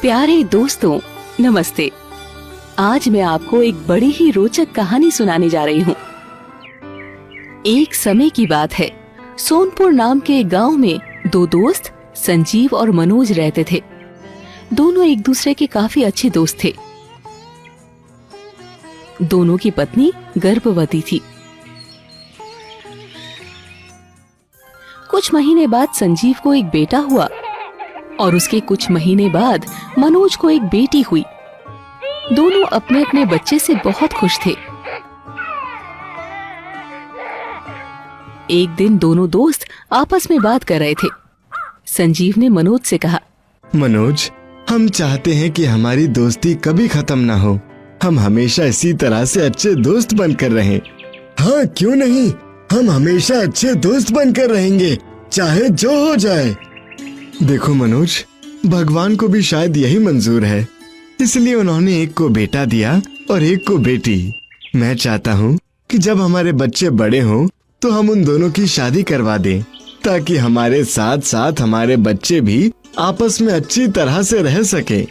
प्यारे दोस्तों, नमस्ते। आज मैं आपको एक बड़ी ही रोचक कहानी सुनाने जा रही हूँ। एक समय की बात है, सोनपुर नाम के एक गांव में दो दोस्त संजीव और मनोज रहते थे। दोनों एक दूसरे के काफी अच्छे दोस्त थे। दोनों की पत्नी गर्भवती थी। कुछ महीने बाद संजीव को एक बेटा हुआ और उसके कुछ महीने बाद मनोज को एक बेटी हुई। दोनों अपने अपने बच्चे से बहुत खुश थे। एक दिन दोनों दोस्त आपस में बात कर रहे थे। संजीव ने मनोज से कहा, मनोज, हम चाहते हैं कि हमारी दोस्ती कभी खत्म ना हो। हम हमेशा इसी तरह से अच्छे दोस्त बनकर रहें। हाँ, क्यों नहीं, हम हमेशा अच्छे दोस्त बनकर रहेंगे, चाहे जो हो जाए। देखो मनोज, भगवान को भी शायद यही मंजूर है, इसलिए उन्होंने एक को बेटा दिया और एक को बेटी। मैं चाहता हूँ कि जब हमारे बच्चे बड़े हों तो हम उन दोनों की शादी करवा दें, ताकि हमारे साथ साथ हमारे बच्चे भी आपस में अच्छी तरह से रह सके।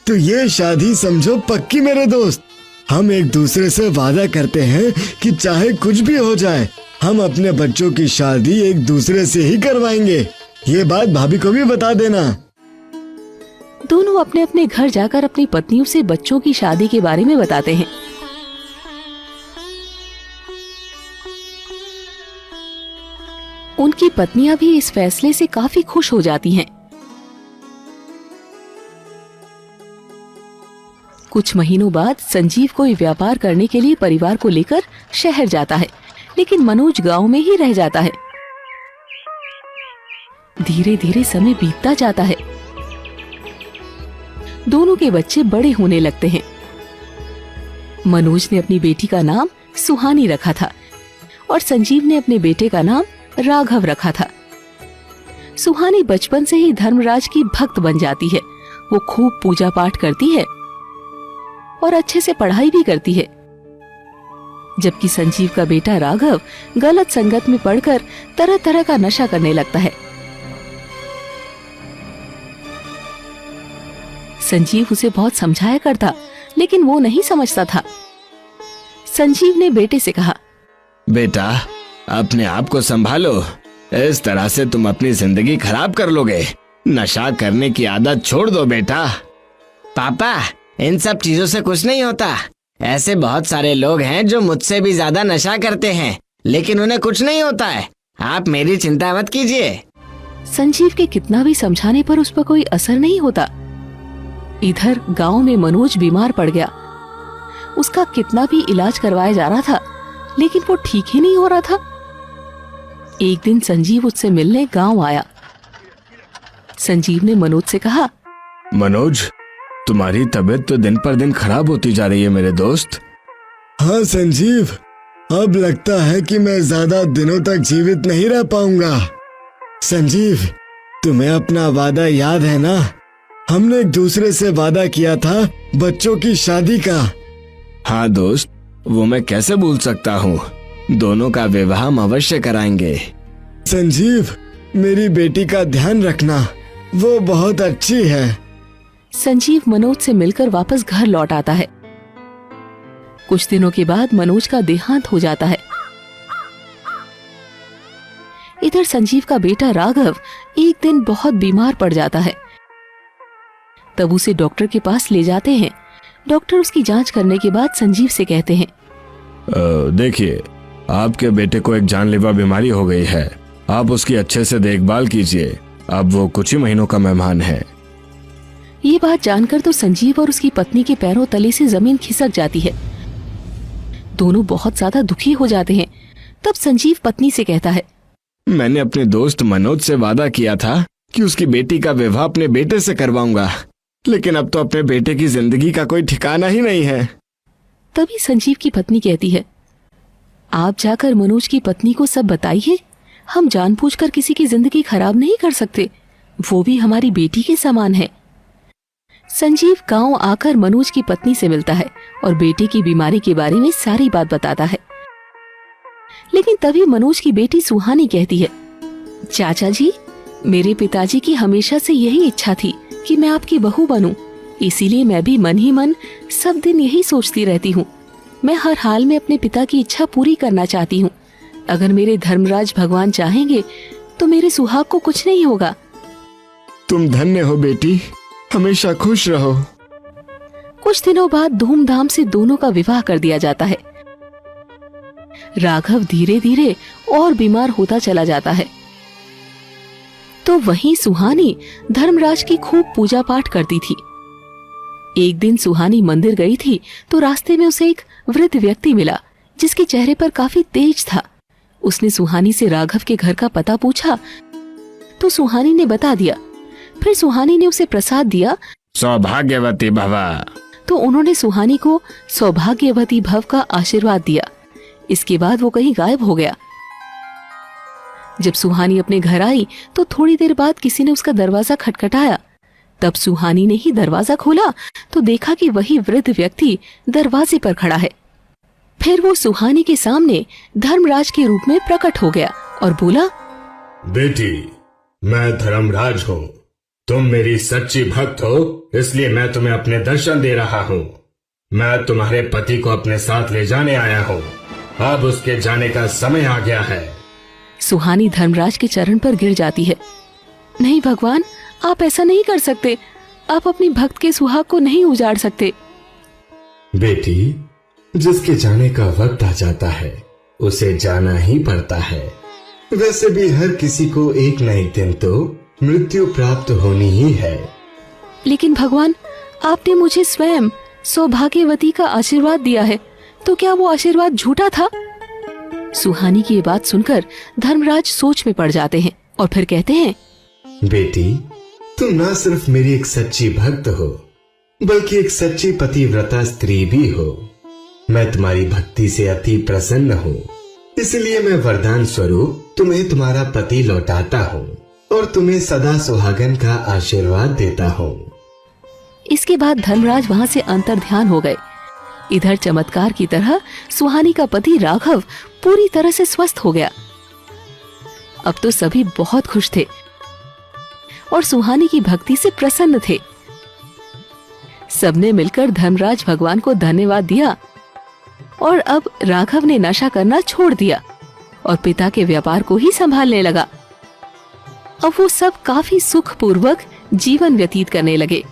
तो ये शादी समझो पक्की मेरे दोस्त। हम एक दूसरे से वादा करते हैं कि चाहे कुछ भी हो जाए, हम अपने बच्चों की शादी एक दूसरे से ही करवाएंगे। ये बात भाभी को भी बता देना। दोनों अपने अपने घर जाकर अपनी पत्नियों से बच्चों की शादी के बारे में बताते हैं। उनकी पत्नियां भी इस फैसले से काफी खुश हो जाती हैं। कुछ महीनों बाद संजीव कोई व्यापार करने के लिए परिवार को लेकर शहर जाता है, लेकिन मनोज गांव में ही रह जाता है। धीरे धीरे समय बीतता जाता है। दोनों के बच्चे बड़े होने लगते हैं। मनोज ने अपनी बेटी का नाम सुहानी रखा था और संजीव ने अपने बेटे का नाम राघव रखा था। सुहानी बचपन से ही धर्मराज की भक्त बन जाती है। वो खूब पूजा पाठ करती है और अच्छे से पढ़ाई भी करती है, जबकि संजीव का बेटा राघव गलत संगत में पड़कर तरह तरह का नशा करने लगता है। संजीव उसे बहुत समझाया करता, लेकिन वो नहीं समझता था। संजीव ने बेटे से कहा, बेटा, अपने आप को संभालो, इस तरह से तुम अपनी जिंदगी खराब कर लोगे। नशा करने की आदत छोड़ दो बेटा। पापा, इन सब चीजों से कुछ नहीं होता। ऐसे बहुत सारे लोग हैं जो मुझसे भी ज्यादा नशा करते हैं, लेकिन उन्हें कुछ नहीं होता है। आप मेरी चिंता मत कीजिए। संजीव के कितना भी समझाने पर उस पर कोई असर नहीं होता। इधर गांव में मनोज बीमार पड़ गया। उसका कितना भी इलाज करवाया जा रहा था, लेकिन वो ठीक ही नहीं हो रहा था। एक दिन संजीव उससे मिलने गांव आया। संजीव ने मनोज से कहा, मनोज, तुम्हारी तबीयत तो दिन पर दिन खराब होती जा रही है मेरे दोस्त। हाँ संजीव, अब लगता है कि मैं ज्यादा दिनों तक जीवित नहीं रह पाऊंगा। संजीव, तुम्हें अपना वादा याद है ना? हमने एक दूसरे से वादा किया था बच्चों की शादी का। हाँ दोस्त, वो मैं कैसे भूल सकता हूँ। दोनों का विवाह हम अवश्य कराएंगे। संजीव, मेरी बेटी का ध्यान रखना, वो बहुत अच्छी है। संजीव मनोज से मिलकर वापस घर लौट आता है। कुछ दिनों के बाद मनोज का देहांत हो जाता है। इधर संजीव का बेटा राघव एक दिन बहुत बीमार पड़ जाता है। तब उसे डॉक्टर के पास ले जाते हैं। डॉक्टर उसकी जांच करने के बाद संजीव से कहते हैं, देखिए, आपके बेटे को एक जानलेवा बीमारी हो गई है। आप उसकी अच्छे से देखभाल कीजिए। अब वो कुछ ही महीनों का मेहमान है। ये बात जानकर तो संजीव और उसकी पत्नी के पैरों तले से जमीन खिसक जाती है। दोनों बहुत ज्यादा दुखी हो जाते हैं। तब संजीव पत्नी से कहता है, मैंने अपने दोस्त मनोज से वादा किया था कि उसकी बेटी का विवाह अपने बेटे से करवाऊंगा, लेकिन अब तो अपने बेटे की जिंदगी का कोई ठिकाना ही नहीं है। तभी संजीव की पत्नी कहती है, आप जाकर मनोज की पत्नी को सब बताइए। हम जानबूझकर किसी की जिंदगी खराब नहीं कर सकते, वो भी हमारी बेटी के समान है। संजीव गांव आकर मनोज की पत्नी से मिलता है और बेटे की बीमारी के बारे में सारी बात बताता है। लेकिन तभी मनोज की बेटी सुहानी कहती है, चाचा जी, मेरे पिताजी की हमेशा से यही इच्छा थी कि मैं आपकी बहू बनूं। इसीलिए मैं भी मन ही मन सब दिन यही सोचती रहती हूँ। मैं हर हाल में अपने पिता की इच्छा पूरी करना चाहती हूँ। अगर मेरे धर्मराज भगवान चाहेंगे तो मेरे सुहाग को कुछ नहीं होगा। तुम धन्य हो बेटी, हमेशा खुश रहो। कुछ दिनों बाद धूमधाम से दोनों का विवाह कर दिया जाता है। राघव धीरे धीरे और बीमार होता चला जाता है। तो वहीं सुहानी धर्मराज की खूब पूजा पाठ करती थी। एक दिन सुहानी मंदिर गई थी तो रास्ते में उसे एक वृद्ध व्यक्ति मिला जिसके चेहरे पर काफी तेज था। उसने सुहानी से राघव के घर का पता पूछा तो सुहानी ने बता दिया। फिर सुहानी ने उसे प्रसाद दिया। सौभाग्यवती भव। तो उन्होंने सुहानी को सौभाग्यवती भव का आशीर्वाद दिया। इसके बाद वो कहीं गायब हो गया। जब सुहानी अपने घर आई तो थोड़ी देर बाद किसी ने उसका दरवाजा खटखटाया। तब सुहानी ने ही दरवाजा खोला तो देखा कि वही वृद्ध व्यक्ति दरवाजे पर खड़ा है। फिर वो सुहानी के सामने धर्मराज के रूप में प्रकट हो गया और बोला, बेटी, मैं धर्मराज हूँ। तुम मेरी सच्ची भक्त हो, इसलिए मैं तुम्हें अपने दर्शन दे रहा हूँ। मैं तुम्हारे पति को अपने साथ ले जाने आया हूँ। अब उसके जाने का समय आ गया है। सुहानी धर्मराज के चरण पर गिर जाती है। नहीं भगवान, आप ऐसा नहीं कर सकते। आप अपनी भक्त के सुहाग को नहीं उजाड़ सकते। बेटी, जिसके जाने का वक्त आ जाता है उसे जाना ही पड़ता है। वैसे भी हर किसी को एक न एक दिन तो मृत्यु प्राप्त होनी ही है। लेकिन भगवान, आपने मुझे स्वयं सौभाग्यवती का आशीर्वाद दिया है, तो क्या वो आशीर्वाद झूठा था? सुहानी की ये बात सुनकर धर्मराज सोच में पड़ जाते हैं और फिर कहते हैं, बेटी, तुम न सिर्फ मेरी एक सच्ची भक्त हो बल्कि एक सच्ची पतिव्रता स्त्री भी हो। मैं तुम्हारी भक्ति से अति प्रसन्न हूँ, इसलिए मैं वरदान स्वरूप तुम्हें तुम्हारा पति लौटाता हूँ और तुम्हें सदा सुहागन का आशीर्वाद देता हूँ। इसके बाद धर्मराज वहाँ से अंतर्ध्यान हो गए। इधर चमत्कार की तरह सुहानी का पति राघव पूरी तरह से स्वस्थ हो गया। अब तो सभी बहुत खुश थे और सुहानी की भक्ति से प्रसन्न थे। सबने मिलकर धर्मराज भगवान को धन्यवाद दिया और अब राघव ने नशा करना छोड़ दिया और पिता के व्यापार को ही संभालने लगा। अब वो सब काफी सुखपूर्वक जीवन व्यतीत करने लगे।